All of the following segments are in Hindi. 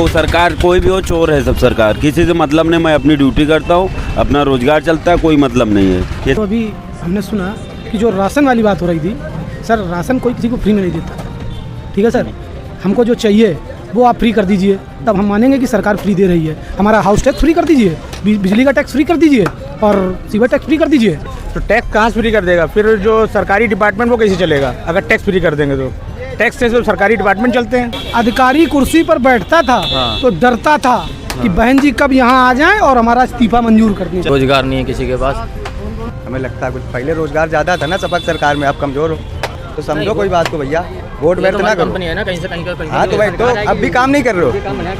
सरकार कोई भी हो, चोर है सब सरकार, किसी से मतलब नहीं। मैं अपनी ड्यूटी करता हूँ, अपना रोजगार चलता है, कोई मतलब नहीं है। तो अभी हमने सुना कि जो राशन वाली बात हो रही थी, सर राशन कोई किसी को फ्री में नहीं देता, ठीक है सर। हमको जो चाहिए वो आप फ्री कर दीजिए, तब हम मानेंगे कि सरकार फ्री दे रही है। हमारा हाउस टैक्स फ्री कर दीजिए, बिजली का टैक्स फ्री कर दीजिए और सीवर टैक्स फ्री कर दीजिए। तो टैक्स कहाँ से फ्री कर देगा? फिर जो सरकारी डिपार्टमेंट वो कैसे चलेगा अगर टैक्स फ्री कर देंगे? तो टैक्स से तो सरकारी डिपार्टमेंट चलते हैं। अधिकारी कुर्सी पर बैठता था तो डरता था कि बहन जी कब यहाँ आ जाएं और हमारा इस्तीफा मंजूर कर दें। रोजगार नहीं है किसी के पास। हमें लगता है कुछ पहले रोजगार ज़्यादा था ना सपा सरकार में, अब कमज़ोर हो तो समझो कोई बात को भैया, वोट व्यर्थ ना करो। कंपनी है ना, कहीं से कहीं का। हाँ तो भाई, तो अब भी काम नहीं कर रहे हो,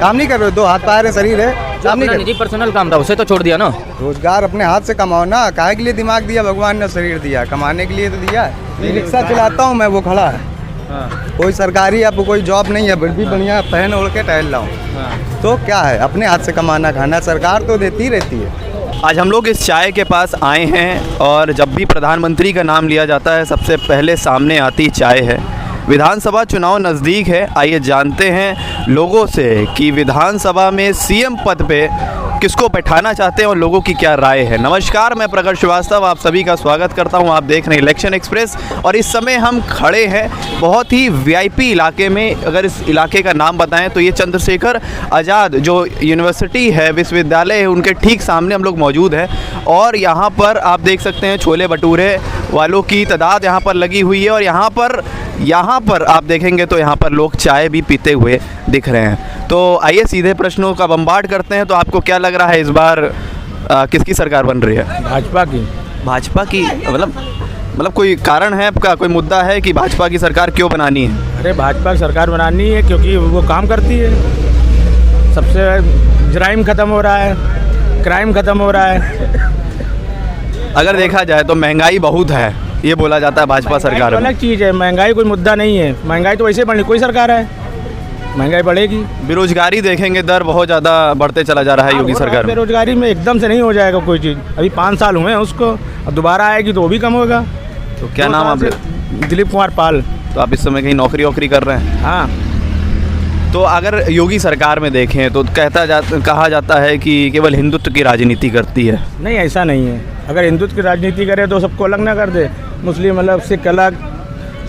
काम नहीं कर रहे हो, दो हाथ पैर है, शरीर है, काम नहीं कर निजी पर्सनल काम था उसे तो छोड़ दिया ना। रोजगार अपने हाथ से कमाओ ना। काहे के लिए दिमाग दिया भगवान ने, शरीर दिया, कमाने के लिए तो दिया। रिक्शा चलाता हूँ मैं, वो खड़ा है, कोई सरकारी आपको कोई जॉब नहीं है, फिर भी बढ़िया पहन ओढ़ के टहल रहा हूँ। तो क्या है, अपने हाथ से कमाना खाना सरकार तो देती रहती है। आज हम लोग इस चाय के पास आए हैं और जब भी प्रधानमंत्री का नाम लिया जाता है सबसे पहले सामने आती चाय है। विधानसभा चुनाव नज़दीक है, आइए जानते हैं लोगों से कि विधानसभा में सीएम पद पे किसको बैठाना चाहते हैं और लोगों की क्या राय है। नमस्कार, मैं प्रगट श्रीवास्तव आप सभी का स्वागत करता हूं। आप देख रहे हैं इलेक्शन एक्सप्रेस और इस समय हम खड़े हैं बहुत ही वीआईपी इलाके में। अगर इस इलाके का नाम बताएं तो ये चंद्रशेखर आज़ाद जो यूनिवर्सिटी है, विश्वविद्यालय है, उनके ठीक सामने हम लोग मौजूद हैं। और यहाँ पर आप देख सकते हैं छोले भटूरे वालों की तादाद यहाँ पर लगी हुई है और यहाँ पर आप देखेंगे तो यहाँ पर लोग चाय भी पीते हुए दिख रहे हैं। तो आइए सीधे प्रश्नों का बम्बार्ड करते हैं। तो आपको क्या लग रहा है इस बार किसकी सरकार बन रही है? भाजपा की मतलब कोई कारण है आपका, कोई मुद्दा है कि भाजपा की सरकार क्यों बनानी है? अरे भाजपा की सरकार बनानी है क्योंकि वो काम करती है, सबसे जराइम ख़त्म हो रहा है, क्राइम ख़त्म हो रहा है। अगर देखा जाए तो महंगाई बहुत है, ये बोला जाता है भाजपा सरकार में। अलग चीज़ है, महंगाई कोई मुद्दा नहीं है। महंगाई तो वैसे बढ़नी, कोई सरकार है महंगाई बढ़ेगी। बेरोजगारी देखेंगे, दर बहुत ज़्यादा बढ़ते चला जा रहा है योगी सरकार में। बेरोजगारी में एकदम से नहीं हो जाएगा कोई चीज़, अभी 5 साल हुए हैं उसको, अब दोबारा आएगी तो वो भी कम होगा। तो क्या नाम आप? दिलीप कुमार पाल। तो आप इस समय कहीं नौकरी कर रहे हैं? हाँ। तो अगर योगी सरकार में देखें तो कहा जाता है कि केवल हिंदुत्व की राजनीति करती है। नहीं, ऐसा नहीं है। अगर हिंदुत्व की राजनीति करे तो सबको अलग ना कर दे, मुस्लिम अलग, सिख अलग,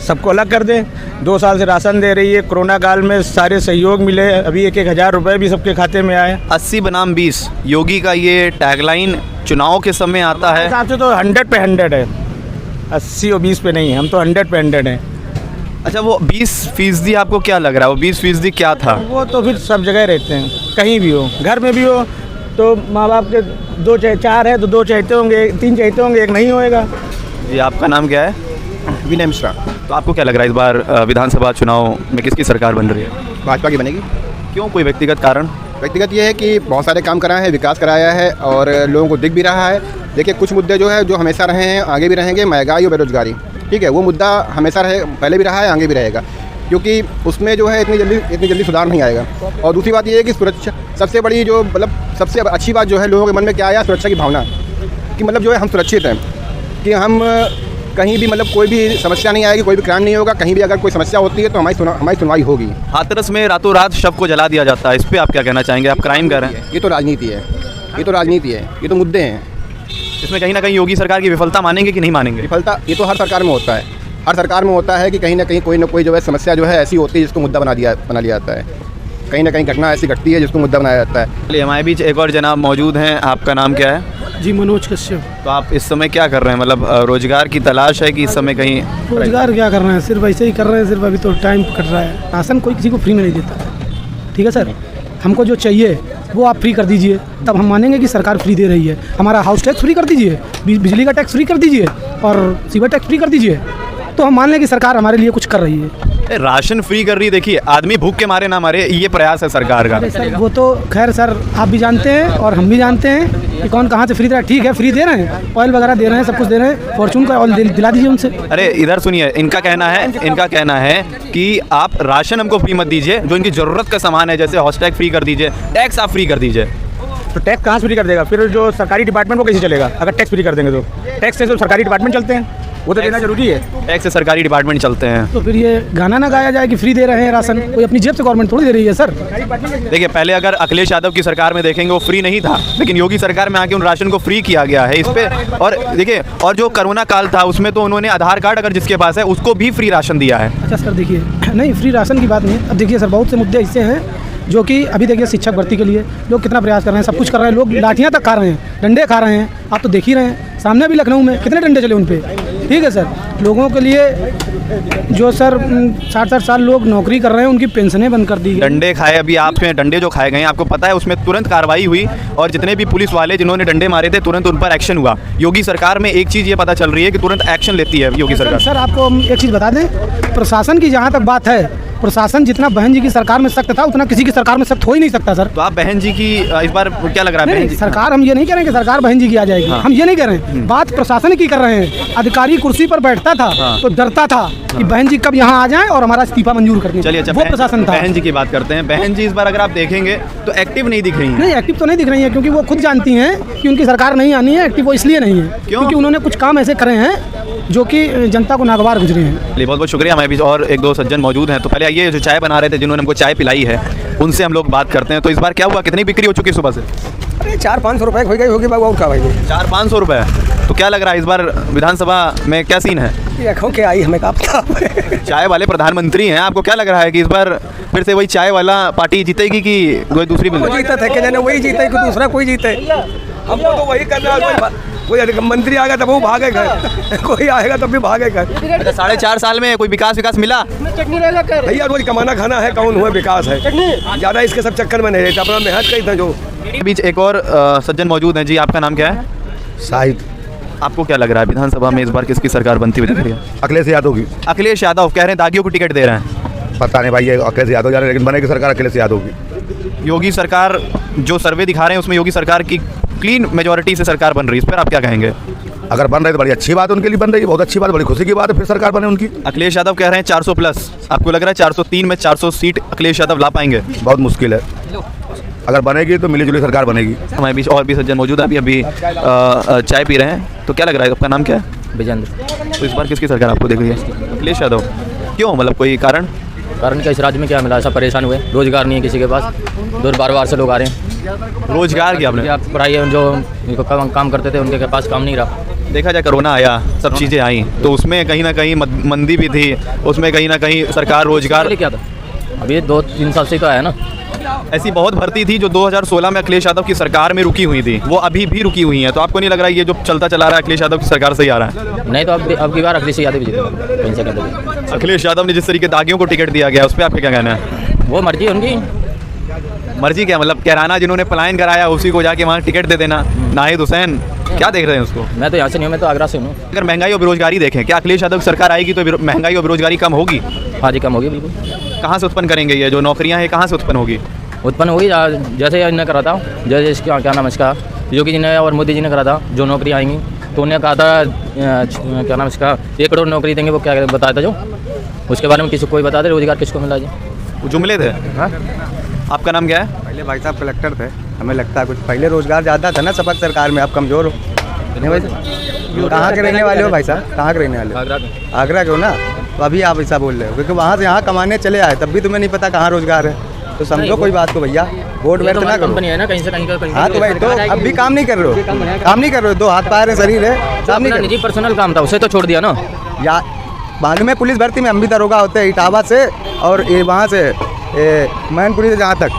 सबको अलग कर दे। 2 साल से राशन दे रही है, कोरोना काल में सारे सहयोग मिले, अभी 1-1 हज़ार रुपये भी सबके खाते में आए। 80 बनाम 20 योगी का ये टैगलाइन चुनाव के समय आता है। हिसाब से तो 100 पे 100 है, 80 और 20 पे नहीं है, हम तो 100 पे 100 हैं। अच्छा, वो 20% आपको क्या लग रहा है, वो 20% क्या था? वो तो फिर सब जगह रहते हैं, कहीं भी हो, घर में भी हो तो माँ बाप के 2 चाहे 4 है तो 2 चाहते होंगे, 3 चाहते होंगे, 1 नहीं होएगा। जी, आपका नाम क्या है? विनय मिश्रा। तो आपको क्या लग रहा है इस बार विधानसभा चुनाव में किसकी सरकार बन रही है? भाजपा की बनेगी। क्यों, कोई व्यक्तिगत कारण? व्यक्तिगत ये है कि बहुत सारे काम कराए हैं, विकास कराया है और लोगों को दिख भी रहा है। देखिए, कुछ मुद्दे जो है जो हमेशा रहे हैं, आगे भी रहेंगे, महंगाई और बेरोजगारी, ठीक है, वो मुद्दा हमेशा रहे, पहले भी रहा है, आगे भी रहेगा, क्योंकि उसमें जो है इतनी जल्दी सुधार नहीं आएगा। और दूसरी बात ये है कि सुरक्षा सबसे बड़ी जो मतलब सबसे अच्छी बात जो है लोगों के मन में क्या आया, सुरक्षा की भावना, कि मतलब जो है हम सुरक्षित हैं, कि हम कहीं भी मतलब कोई भी समस्या नहीं आएगी, कोई भी क्राइम नहीं होगा, कहीं भी अगर कोई समस्या होती है तो हमारी सुनवाई होगी। हाथरस में रातों रात शव को जला दिया जाता है, इस पर आप क्या कहना चाहेंगे? आप क्राइम कर रहे हैं। ये तो राजनीति है, ये तो राजनीति है, ये तो मुद्दे हैं। इसमें कहीं ना कहीं योगी सरकार की विफलता मानेंगे कि नहीं मानेंगे? विफलता ये तो हर सरकार में होता है, हर सरकार में होता है कि कहीं ना कहीं कोई ना कोई जो है समस्या जो है ऐसी होती है जिसको मुद्दा बना लिया जाता है, कहीं ना कहीं घटना ऐसी घटती है जिसको मुद्दा बनाया जाता है। चलिए, हमारे बीच एक और जनाब मौजूद हैं, आपका नाम क्या है? जी, मनोज कश्यप। तो आप इस समय क्या कर रहे हैं, मतलब रोजगार की तलाश है कि इस समय कहीं? रोजगार क्या कर रहे हैं, सिर्फ ऐसे ही कर रहे हैं, सिर्फ अभी तो टाइम कट रहा है। राशन कोई किसी को फ्री में नहीं देता, ठीक है सर। हमको जो चाहिए वो आप फ्री कर दीजिए, तब हम मानेंगे कि सरकार फ्री दे रही है। हमारा हाउस टैक्स फ्री कर दीजिए, बिजली का टैक्स फ्री कर दीजिए और सीवर टैक्स फ्री कर दीजिए, तो हम मान लें कि सरकार हमारे लिए कुछ कर रही है। राशन फ्री कर रही है, देखिए आदमी भूख के मारे ना मारे, ये प्रयास है सरकार का। सर वो तो खैर सर आप भी जानते हैं और हम भी जानते हैं कि कौन कहाँ से फ्री दे रहा है। ठीक है, फ्री दे रहे हैं, ऑयल वगैरह दे रहे हैं, सब कुछ दे रहे हैं, फॉर्चून का ऑयल दिला दीजिए उनसे। अरे इधर सुनिए, इनका कहना है कि आप राशन हमको फ्री मत दीजिए, जो इनकी ज़रूरत का सामान है, जैसे हाउस टैक्स फ्री कर दीजिए, टैक्स आप फ्री कर दीजिए। तो टैक्स कहाँ से फ्री कर देगा? फिर जो सरकारी डिपार्टमेंट वो कैसे चलेगा अगर टैक्स फ्री कर देंगे? तो टैक्स से तो सरकारी डिपार्टमेंट चलते हैं। वो तो देना जरूरी है। टैक्स से सरकारी डिपार्टमेंट चलते हैं। तो फिर ये गाना ना गाया जाए कि फ्री दे रहे हैं राशन, कोई अपनी जेब से गवर्नमेंट थोड़ी दे रही है सर। देखिए पहले अगर अखिलेश यादव की सरकार में देखेंगे वो फ्री नहीं था, लेकिन योगी सरकार में आके उन राशन को फ्री किया गया है इस पे। और देखिए और जो कोरोना काल था उसमें तो उन्होंने आधार कार्ड अगर जिसके पास है उसको भी फ्री राशन दिया है। अच्छा सर देखिए, नहीं फ्री राशन की बात नहीं है। अब देखिए सर बहुत से मुद्दे ऐसे हैं जो कि अभी देखिए शिक्षक भर्ती के लिए लोग कितना प्रयास कर रहे हैं, सब कुछ कर रहे हैं, लोग लाठियाँ तक खा रहे हैं, डंडे खा रहे हैं, आप तो देख ही रहे हैं। सामने भी लखनऊ में कितने डंडे चले उन पे, ठीक है सर। लोगों के लिए जो सर 60-60 साल लोग नौकरी कर रहे हैं उनकी पेंशनें बंद कर दी गई। डंडे खाए, अभी आपके डंडे जो खाए गए हैं आपको पता है उसमें तुरंत कार्रवाई हुई और जितने भी पुलिस वाले जिन्होंने डंडे मारे थे तुरंत उन पर एक्शन हुआ। योगी सरकार में एक चीज़ ये पता चल रही है कि तुरंत एक्शन लेती है योगी सरकार। सर आपको हम एक चीज़ बता दें, प्रशासन की जहाँ तक बात है, प्रशासन जितना बहन जी की सरकार में सख्त था उतना किसी की सरकार में सख्त हो ही नहीं सकता सर। तो आप बहन जी की इस बार क्या लग रहा है? नहीं, बहन जी सरकार हम ये नहीं कह रहे हैं कि सरकार बहन जी की आ जाएगी, हम ये नहीं कह रहे हैं। बात प्रशासन की कर रहे हैं। अधिकारी कुर्सी पर बैठता था तो डरता था कि बहन जी कब यहाँ आ जाएं और हमारा इस्तीफा मंजूर कर दें। चलिए अच्छा वो प्रशासन था। बहन जी की बात करते हैं। बहन जी इस बार अगर आप देखेंगे तो एक्टिव नहीं दिख रही हैं। नहीं एक्टिव तो नहीं दिख रही है क्योंकि वो खुद जानती हैं कि उनकी सरकार नहीं आनी है। एक्टिव वो इसलिए नहीं है क्योंकि उन्होंने कुछ काम ऐसे करे हैं जो कि जनता को नागवार गुजरे हैं। बहुत बहुत शुक्रिया। हमारे बीच और एक दो सज्जन मौजूद हैं। तो पहले आइए जो चाय बना रहे थे जिन्होंने हमको चाय पिलाई है उनसे हम लोग बात करते हैं। तो इस बार क्या हुआ, कितनी बिक्री हो चुकी है सुबह से? अरे 400-500 रुपए हो गई होगी बाबू, और क्या भाई 400-500 रुपए। तो क्या लग रहा है इस बार विधानसभा में क्या सीन है? ये रखो के आई हमें का पता। चाय वाले प्रधानमंत्री हैं, आपको क्या लग रहा है कि इस बार फिर से वही चाय वाला पार्टी जीतेगी कि कोई दूसरी मिल जीता था कि जाने वही जीते कि दूसरा कोई जीते। हमको तो वही करना है। कोई मंत्री आएगा तब वो भागे घर, कोई आएगा तब भी भागे घर। 4.5 साल में कोई विकास मिला? भैया रोज कमाना खाना है, कौन हुआ विकास है, ज़्यादा इसके सब चक्कर में नहीं रहता, अपना मेहनत कही था। जो बीच एक और सज्जन मौजूद हैं। जी आपका नाम क्या है? शाहिद। आपको क्या लग रहा है विधानसभा में इस बार किसकी सरकार बनती हुई दिख रही है? अखिलेश यादव की। अखिलेश यादव कह रहे हैं दागियों को टिकट दे रहे हैं। पता नहीं भाई, ये अखिलेश यादव जा रहे हैं, लेकिन बनेगी सरकार अखिलेश यादव की। योगी सरकार जो सर्वे दिखा रहे हैं उसमें योगी सरकार की क्लीन मेजोरिटी से सरकार बन रही है, इस पर आप क्या कहेंगे? अगर बन रही तो बड़ी अच्छी बात उनके लिए बन रही है, बहुत अच्छी बात, बड़ी खुशी की बात है, फिर सरकार बने उनकी। अखिलेश यादव कह रहे हैं 400 प्लस। आपको लग रहा है 403 में 400 सीट अखिलेश यादव ला पाएंगे? बहुत मुश्किल है, अगर बनेगी तो मिली जुली सरकार बनेगी। हमारे बीच और भी सज्जन मौजूद हैं। अभी चाय पी रहे हैं। तो क्या लग रहा है, आपका नाम क्या है? विजेंद्र। तो इस बार किसकी सरकार आपको दिख रही है? अखिलेश यादव। क्यों, मतलब कोई कारण? कारण क्या, इस राज्य में क्या मिला, सब परेशान हुए, रोजगार नहीं है किसी के पास, दूर बार से लोग आ रहे हैं। रोजगार की आपने आप पढ़ाई जो काम करते थे उनके पास काम नहीं रहा। देखा जाए कोरोना आया, सब चीज़ें आई, तो उसमें कहीं ना कहीं मंदी भी थी, उसमें कहीं ना कहीं सरकार रोजगार क्या था, अभी 2-3 साल से तो आया ना। ऐसी बहुत भर्ती थी जो 2016 में अखिलेश यादव की सरकार में रुकी हुई थी, वो अभी भी रुकी हुई हैं। तो आपको नहीं लग रहा है ये जो चलता चला रहा है अखिलेश यादव की सरकार से ही आ रहा है? नहीं तो अब की बार अखिलेश यादव भी जीतेंगे, कहीं से कर। अखिलेश यादव ने जिस तरीके दागियों को टिकट दिया गया उस पर आपका क्या कहना है? वो मर्जी है उनकी। मर्जी क्या, मतलब कैराना जिन्होंने पलायन कराया उसी को जाके वहाँ टिकट दे देना? नाहिद हुसैन, क्या देख रहे हैं उसको? मैं तो यहाँ से नहीं हूँ, मैं तो आगरा से हूँ। अगर महंगाई और बेरोजगारी देखें, क्या अखिलेश यादव की सरकार आएगी तो महंगाई और बेरोजगारी कम होगी? हाँ जी, कम होगी बिल्कुल। कहाँ से उत्पन्न करेंगे ये जो नौकरियाँ हैं, कहाँ से उत्पन्न होगी? उत्पन्न होगी जैसे इन्हें करा था, जैसे इसका क्या नाम है, इसका योगी जी ने और मोदी जी ने करा था, जो नौकरी आएंगी तो उन्हें कहा था क्या नाम इसका 1 करोड़ नौकरी देंगे। वो क्या बताया था जो, उसके बारे में किसी कोई बता दे रोजगार किसको मिला जी? वो जुमले थे। हाँ, आपका नाम क्या है? पहले भाई साहब कलेक्टर थे, हमें लगता है कुछ पहले रोजगार ज़्यादा था ना सपा सरकार में, आप कमज़ोर हो। नहीं भाई साहब, कहाँ के रहने वाले हो भाई साहब, कहाँ के रहने वाले हो? आगरा के हो ना, तो अभी आप ऐसा बोल रहे हो क्योंकि वहाँ से यहाँ कमाने चले आए, तब भी तुम्हें नहीं पता कहाँ रोजगार है। तो समझो कोई बात को भैया, वोट व्यर्थ ना करो। कंपनी है ना, कहीं से कहीं। हाँ तो भाई, तो अब भी काम नहीं कर रहे हो, काम नहीं कर रहे हो, 2 हाथ पैर है, शरीर है, काम नहीं कर निजी पर्सनल काम था, उसे तो छोड़ दिया ना। या मालूम है पुलिस भर्ती में हम भी दरोगा होते हैं इटावा से और ये वहाँ से मैनपुरी से जहाँ तक,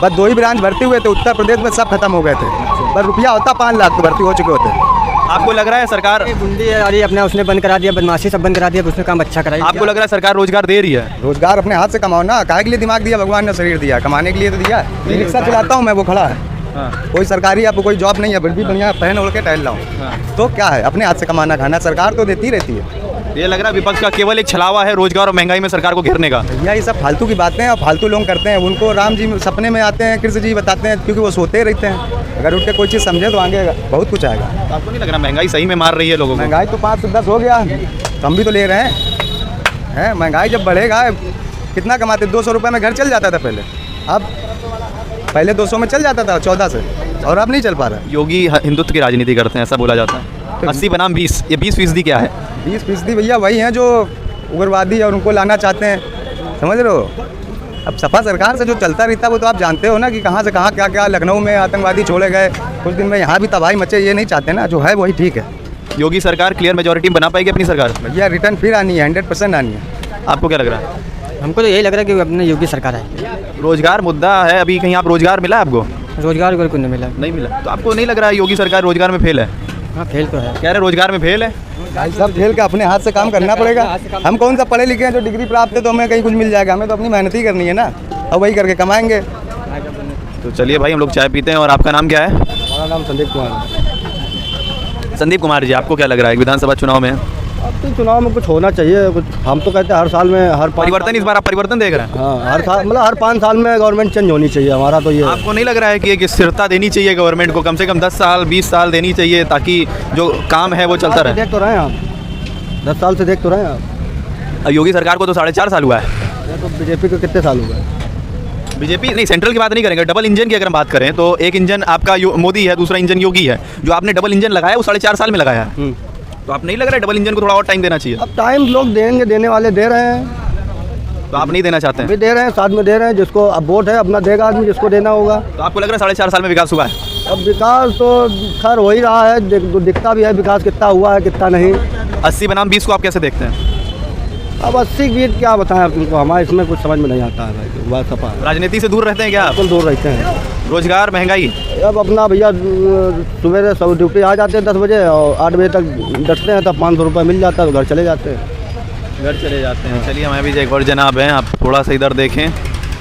बस 2 ही ब्रांच भर्ती हुए थे, उत्तर प्रदेश में सब खत्म हो गए थे। बस रुपया होता 5 लाख तो भर्ती हो चुके होते। आपको लग रहा है सरकार गुंडी अरे अपने उसने बंद करा दिया, बदमाशी सब बंद करा दिया, उसने काम अच्छा कराया। आपको लग रहा है सरकार रोजगार दे रही है? रोजगार अपने हाथ से कमाओ ना, काहे के लिए दिमाग दिया भगवान ने, शरीर दिया, कमाने के लिए तो दिया। रिक्शा चलाता हूँ मैं, वो खड़ा है, कोई सरकारी आपको कोई जॉब नहीं है, फिर भी बढ़िया पहन ओढ़ के टहल रहा हूँ। तो क्या है, अपने हाथ से कमाना खाना, सरकार तो देती रहती है। ये लग रहा है विपक्ष का केवल एक छलावा है रोजगार और महंगाई में सरकार को घेरने का। भैया ये सब फालतू की बातें हैं और फालतू लोग करते हैं। उनको राम जी सपने में आते हैं, कृष्ण जी बताते हैं, क्योंकि वो सोते रहते हैं। अगर उठ के कोई चीज़ समझे तो आगे बहुत कुछ आएगा। तो आपको नहीं लग रहा महंगाई सही में मार रही है लोगों को? महंगाई तो 5 से 10 हो गया, तो हम भी तो ले रहे हैं। महंगाई जब बढ़ेगा, कितना कमाते, 200 रुपये में घर चल जाता था पहले, अब पहले 200 में चल जाता था 14 से, और अब नहीं चल पा रहा। योगी हिंदुत्व की राजनीति करते हैं ऐसा बोला जाता है। 80 बनाम 20, ये 20% क्या है? 20% भैया वही हैं जो उग्रवादी और उनको लाना चाहते हैं, समझ रहे हो। अब सपा सरकार से जो चलता रहता है वो तो आप जानते हो ना कि कहाँ से कहाँ क्या क्या, लखनऊ में आतंकवादी छोड़े गए कुछ दिन में, यहाँ भी तबाही मचे, ये नहीं चाहते ना, जो है वही ठीक है। योगी सरकार क्लियर मेजोरिटी बना पाएगी अपनी सरकार? भैया रिटर्न फिर आनी है, 100% आनी है। आपको क्या लग रहा है? हमको तो यही लग रहा है कि अपने योगी सरकार है। रोजगार मुद्दा है, अभी कहीं आप रोजगार मिला है आपको? रोजगार को नहीं मिला। नहीं मिला। तो आपको नहीं लग रहा है योगी सरकार रोजगार में फेल है? हाँ फेल तो है। कह रहे रोजगार में फेल है। भाई साहब फेल का अपने हाथ से काम करना पड़ेगा। हम कौन सा पढ़े लिखे हैं जो डिग्री प्राप्त है तो हमें कहीं कुछ मिल जाएगा, हमें तो अपनी मेहनत ही करनी है ना, और वही करके कमाएंगे। तो चलिए भाई हम लोग चाय पीते हैं। और आपका नाम क्या है? हमारा नाम संदीप कुमार। संदीप कुमार जी, आपको क्या लग रहा है विधानसभा चुनाव में? अब तो चुनाव में कुछ होना चाहिए, कुछ हम तो कहते हैं हर साल में हर परिवर्तन, इस बार आप परिवर्तन देख रहे हैं? हाँ हर साल मतलब हर 5 साल में गवर्नमेंट चेंज होनी चाहिए, हमारा तो ये। आपको नहीं लग रहा है कि एक स्थिरता देनी चाहिए गवर्नमेंट को, कम से कम 10 साल 20 साल देनी चाहिए ताकि जो काम है वो चलता रहे? देख तो रहे हैं आप, 10 साल से देख तो रहे हैं आप। अब योगी सरकार को तो 4.5 साल हुआ है। तो बीजेपी को कितने साल हो गए? बीजेपी नहीं, सेंट्रल की बात नहीं करेंगे, डबल इंजन की अगर हम बात करें तो एक इंजन आपका मोदी है, दूसरा इंजन योगी है। जो आपने डबल इंजन लगाया वो 4.5 साल में लगाया है। तो आप नहीं लग रहा है डबल इंजन को थोड़ा और टाइम देना चाहिए? अब टाइम लोग देंगे, देने वाले दे रहे हैं। तो आप नहीं देना चाहते हैं? भी दे रहे हैं, साथ में दे रहे हैं, जिसको अब वोट है अपना देगा आदमी, जिसको देना होगा। तो आपको लग रहा है 4.5 साल में विकास हुआ है? अब विकास तो खैर हो ही रहा है, दिखता भी है विकास कितना हुआ है कितना नहीं। 80 बनाम 20 को आप कैसे देखते हैं? अब 80 की क्या बताएं आप तुमको, हमारे इसमें कुछ समझ में नहीं आता है भाई, बात सपा। राजनीति से दूर रहते हैं क्या आप? बिल्कुल दूर रहते हैं। रोजगार, महंगाई? अब अपना भैया सुबह से ड्यूटी आ जाते हैं 10 बजे और 8 बजे तक डटते हैं, तब 500 रुपये मिल जाता है तो घर चले जाते हैं। घर चले जाते हैं। चलिए हमें भी एक और जनाब हैं, आप थोड़ा सा इधर देखें।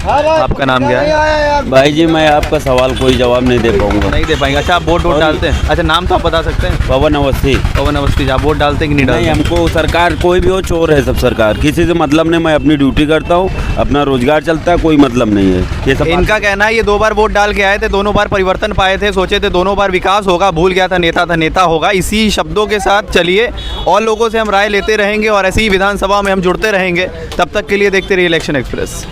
आपका नाम क्या है? भाई जी मैं आपका सवाल कोई जवाब नहीं दे पाऊंगा। नहीं दे पाएंगे। अच्छा आप वोट डालते हैं? अच्छा नाम तो आप बता सकते हैं? पवन अवस्थी। पवन अवस्थी, आप वोट डालते हैं कि नहीं डालते? नहीं, हमको सरकार कोई भी हो चोर है सब सरकार, किसी से मतलब नहीं, मैं अपनी ड्यूटी करता हूँ, अपना रोजगार चलता है, कोई मतलब नहीं है ये सब। इनका कहना है ये 2 बार वोट डाल के आए थे, दोनों बार परिवर्तन पाए थे, सोचे थे दोनों बार विकास होगा, भूल गया था नेता होगा। इसी शब्दों के साथ चलिए और लोगों से हम राय लेते रहेंगे और ऐसे ही विधानसभा में हम जुड़ते रहेंगे। तब तक के लिए देखते रहिए इलेक्शन एक्सप्रेस।